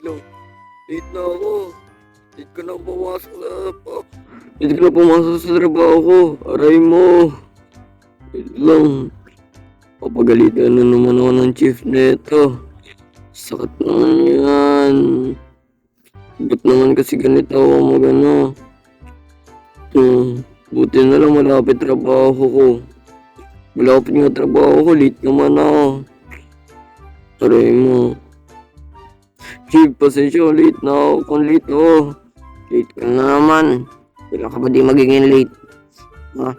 Lang, late na ako. Late ka na pumasok sa Late ka na pumasok sa trabaho ko. Aray mo. Wait lang. Papagalitan na naman ako ng chief neto. Sakit naman yan. Ba't naman kasi ganito ako magano? Buti na lang malapit trabaho ko. Malapit nga trabaho ko, late naman ako. Aray mo. Chief, pasensya, late na ako. Kung late ako. Late ka na naman. Kailan ka ba di magiging late? Ha?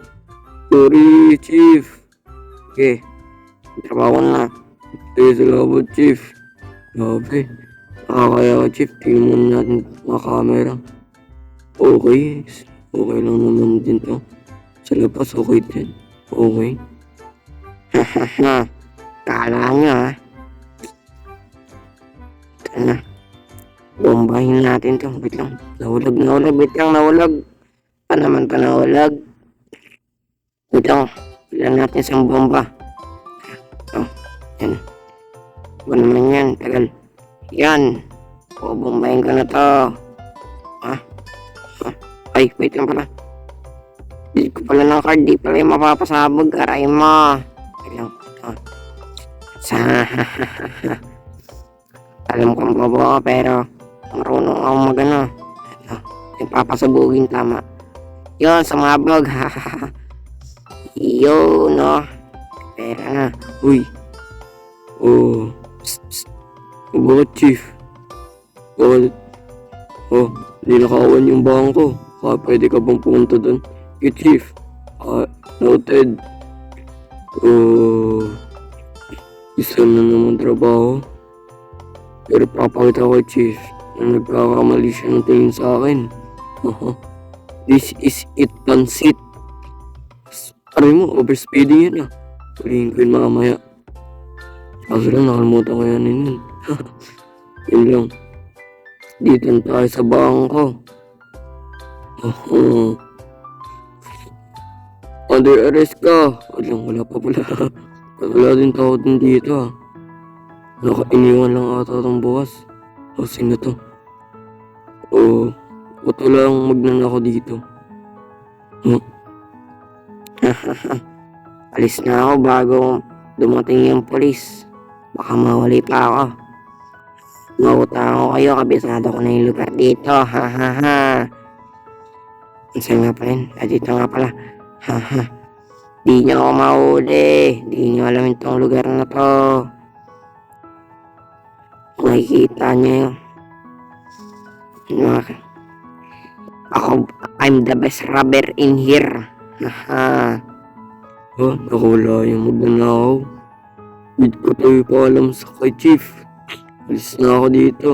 Sorry, Chief. Okay. Trabaho na. Salamat, Chief. Grabe. Kaya, Chief, tingnan muna natin mga camera. Okay. Okay lang naman din to. Sa labas, okay din. Okay. Hahaha. Kala nyo, ha? Ito na. Bombahin natin to. Wait lang. Nahulag. Wait lang, nahulag. Pa naman pa nahulag. Wait lang. Bilang natin isang bomba. Ito. Yan. Ba naman yan? Tagal. Yan. Bombahin ko na to. Ha? Ay, wait lang pala. Di ko pala ng card. Di pala yung mapapasabog. Aray mo. Wait lang. Alam kong bobo ako pero marunong ako magano. Yung papasabugin tama. Yun, sumabog. Yun, no. Pera na. Uy. Oh. Psst. Bakit, Chief? Hindi nakawan yung bangko. Pwede ka bang pumunta doon? Chief. Noted. Isa na naman trabaho. Pero papakita ko, Chief, na nagkakamali siya ng tingin sa akin. This is it, pansit. Aray mo, overspeeding yan ah. Tulihin ko yun mamaya. Kaso lang, nakalimutan ko yan yun. Yun lang. Dito na tayo sa bangko. Under arrest ka. Wala pa pala. Wala din tao din dito ah. Iniwan lang ata itong bukas. Sino to? Ba't lang magnanako dito? Alis na ako bago dumating yung polis. Baka mawali pa ako. Mauta ako kayo, kabisado ko na yung lugar dito. Saan nga pa rin? Dito nga pala. Di nyo ako mahuli. Di nyo alam itong lugar na to. Makikita nyo yun. I'm the best robber in here. Nakawala yung magnanakaw. Hindi ko tayo pa alam sa kay Chief. Alis na ako dito.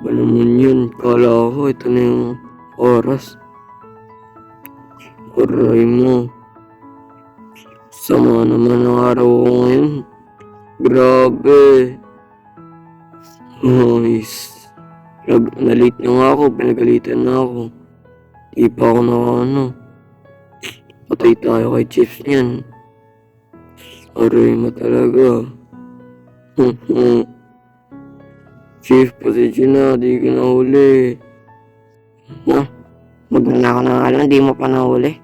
Ba naman yun? Kala ko ito na yung oras. Aray mo. Sama naman ang araw ko ngayon. Grabe. Nice. Nalit na nga ako, pinagalitan na ako. Di pa ako na patay tayo kay Chiefs niyan. Aray mo talaga. Chief, pasensya na, di ka nahuli. Magnanakaw na nga lang, di mo pa nahuli.